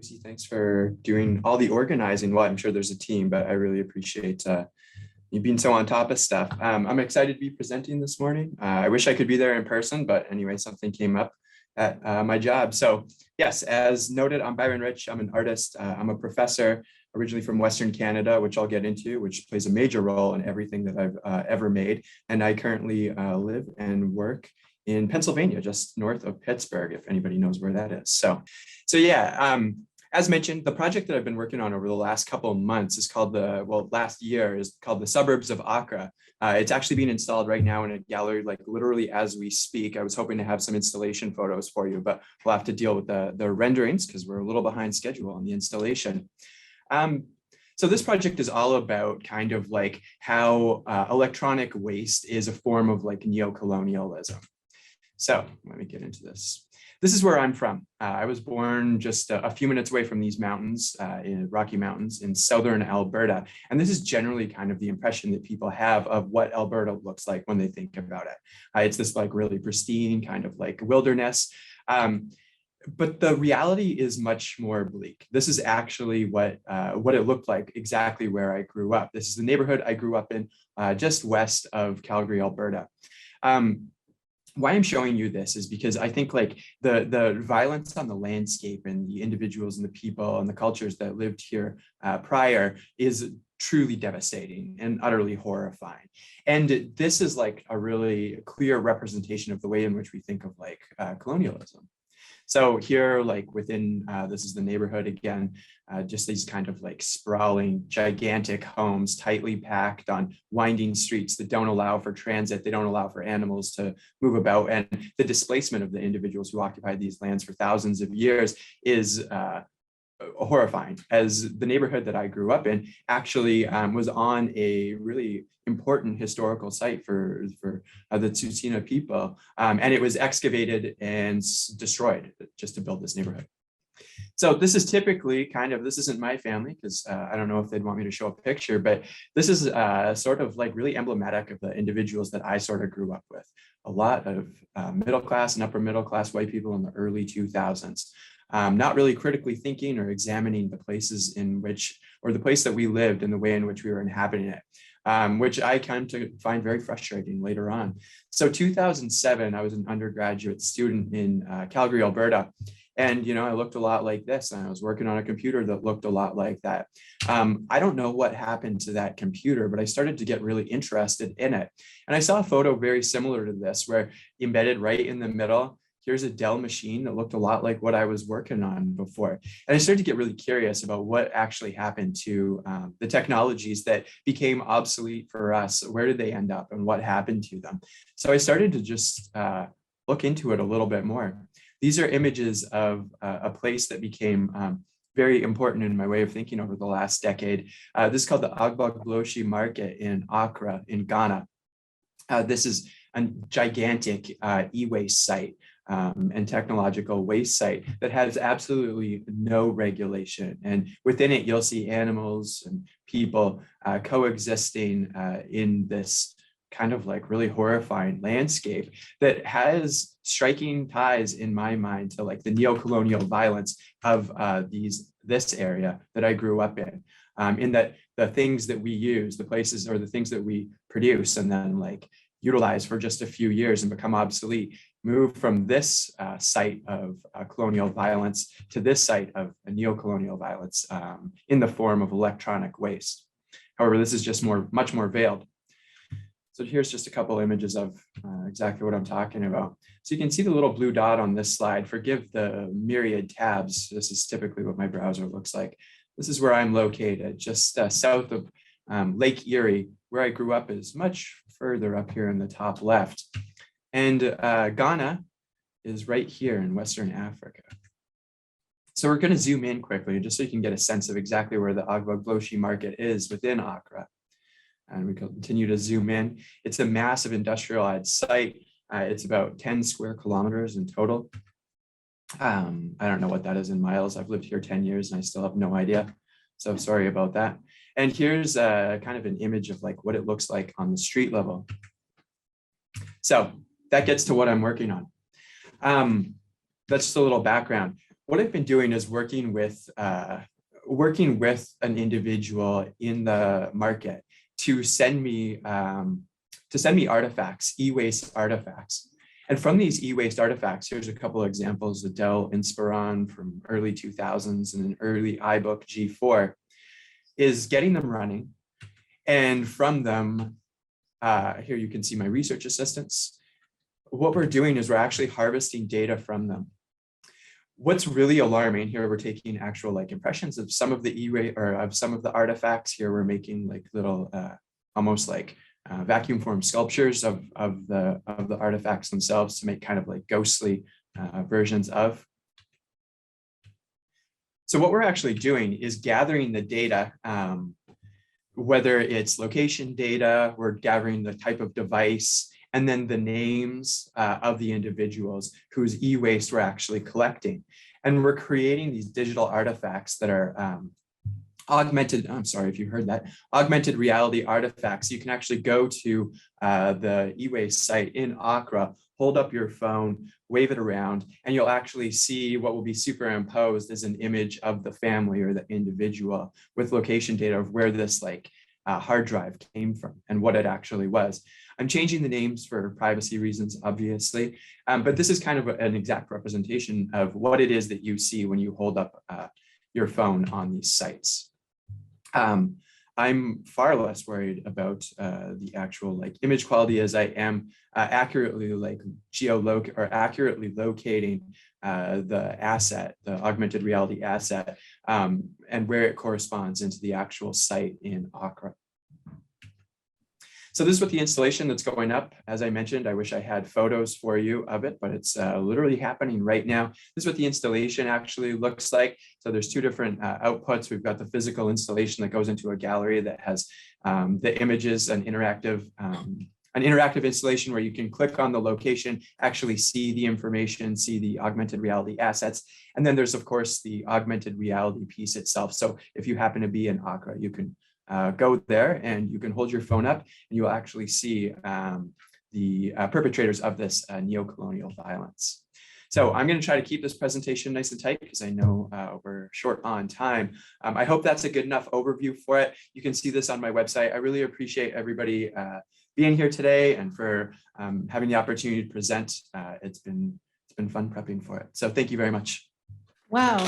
Susie. Thanks for doing all the organizing. Well, I'm sure there's a team, but I really appreciate you being so on top of stuff. I'm excited to be presenting this morning. I wish I could be there in person, but anyway, something came up at my job. So yes, as noted, I'm Byron Rich. I'm an artist. I'm a professor originally from Western Canada, which I'll get into, which plays a major role in everything that I've ever made. And I currently live and work in Pennsylvania, just north of Pittsburgh, if anybody knows where that is. So yeah, as mentioned, the project that I've been working on over the last couple of months is called last year is called the Suburbs of Accra. It's actually being installed right now in a gallery, like literally as we speak. I was hoping to have some installation photos for you, but we'll have to deal with the renderings because we're a little behind schedule on the installation. So this project is all about kind of like how electronic waste is a form of like neocolonialism. So let me get into this. This is where I'm from. I was born just a few minutes away from these mountains, in Rocky Mountains in southern Alberta. And this is generally kind of the impression that people have of what Alberta looks like when they think about it. It's this like really pristine kind of like wilderness. But the reality is much more bleak. This is actually what it looked like exactly where I grew up. This is the neighborhood I grew up in, just west of Calgary, Alberta. Why I'm showing you this is because I think like the violence on the landscape and the individuals and the people and the cultures that lived here prior is truly devastating and utterly horrifying. And this is like a really clear representation of the way in which we think of like colonialism. So here, like within, this is the neighborhood again, just these kind of like sprawling, gigantic homes, tightly packed on winding streets that don't allow for transit. They don't allow for animals to move about. And the displacement of the individuals who occupied these lands for thousands of years is horrifying, as the neighborhood that I grew up in actually was on a really important historical site for the Tsuut'ina people. And it was excavated and destroyed just to build this neighborhood. So this is typically kind of, this isn't my family because I don't know if they'd want me to show a picture, but this is sort of like really emblematic of the individuals that I sort of grew up with. A lot of middle class and upper middle class white people in the early 2000s. Not really critically thinking or examining the places in which, or the place that we lived and the way in which we were inhabiting it, which I come to find very frustrating later on. So 2007, I was an undergraduate student in Calgary, Alberta. And, you know, I looked a lot like this, and I was working on a computer that looked a lot like that. I don't know what happened to that computer, but I started to get really interested in it. And I saw a photo very similar to this, where embedded right in the middle, here's a Dell machine that looked a lot like what I was working on before. And I started to get really curious about what actually happened to the technologies that became obsolete for us. Where did they end up and what happened to them? So I started to just look into it a little bit more. These are images of a place that became very important in my way of thinking over the last decade. This is called the Agbogbloshie Market in Accra in Ghana. This is a gigantic e-waste site. And technological waste site that has absolutely no regulation. And within it, you'll see animals and people coexisting in this kind of like really horrifying landscape that has striking ties in my mind to like the neocolonial violence of this area that I grew up in that the things that we use, the places or the things that we produce and then like utilize for just a few years and become obsolete, move from this site of colonial violence to this site of neocolonial violence in the form of electronic waste. However, this is just much more veiled. So here's just a couple images of exactly what I'm talking about. So you can see the little blue dot on this slide. Forgive the myriad tabs. This is typically what my browser looks like. This is where I'm located, just south of Lake Erie. Where I grew up is much further up here in the top left. And Ghana is right here in Western Africa. So we're going to zoom in quickly just so you can get a sense of exactly where the Agbogbloshie market is within Accra. And we continue to zoom in. It's a massive industrialized site. It's about 10 square kilometers in total. I don't know what that is in miles. I've lived here 10 years and I still have no idea. So sorry about that. And here's kind of an image of like what it looks like on the street level. So that gets to what I'm working on. That's just a little background. what I've been doing is working with an individual in the market to send me artifacts, e-waste artifacts. And from these e-waste artifacts, here's a couple of examples: the Dell Inspiron from early 2000s and an early iBook G4, is getting them running. And from them, here you can see my research assistants. What we're doing is we're actually harvesting data from them. What's really alarming here, we're taking actual like impressions of some of the of some of the artifacts. Here we're making like little, almost like vacuum formed sculptures of the artifacts themselves to make kind of like ghostly versions of. So what we're actually doing is gathering the data, whether it's location data, we're gathering the type of device, and then the names of the individuals whose e-waste we're actually collecting. And we're creating these digital artifacts that are augmented, I'm sorry if you heard that, augmented reality artifacts. You can actually go to the e-waste site in Accra, hold up your phone, wave it around, and you'll actually see what will be superimposed as an image of the family or the individual with location data of where this like hard drive came from and what it actually was. I'm changing the names for privacy reasons, obviously, but this is kind of an exact representation of what it is that you see when you hold up your phone on these sites. I'm far less worried about the actual like image quality as I am accurately like accurately locating the asset, the augmented reality asset, and where it corresponds into the actual site in Accra. So this is what the installation that's going up. As I mentioned, I wish I had photos for you of it, but it's literally happening right now. This is what the installation actually looks like. So there's two different outputs. We've got the physical installation that goes into a gallery that has the images, an interactive installation where you can click on the location, actually see the information, see the augmented reality assets. And then there's, of course, the augmented reality piece itself. So if you happen to be in Accra, you can go there and you can hold your phone up and you will actually see the perpetrators of this neocolonial violence. So I'm going to try to keep this presentation nice and tight because I know we're short on time. I hope that's a good enough overview for it. You can see this on my website. I really appreciate everybody being here today and for having the opportunity to present. It's been fun prepping for it. So thank you very much. Wow.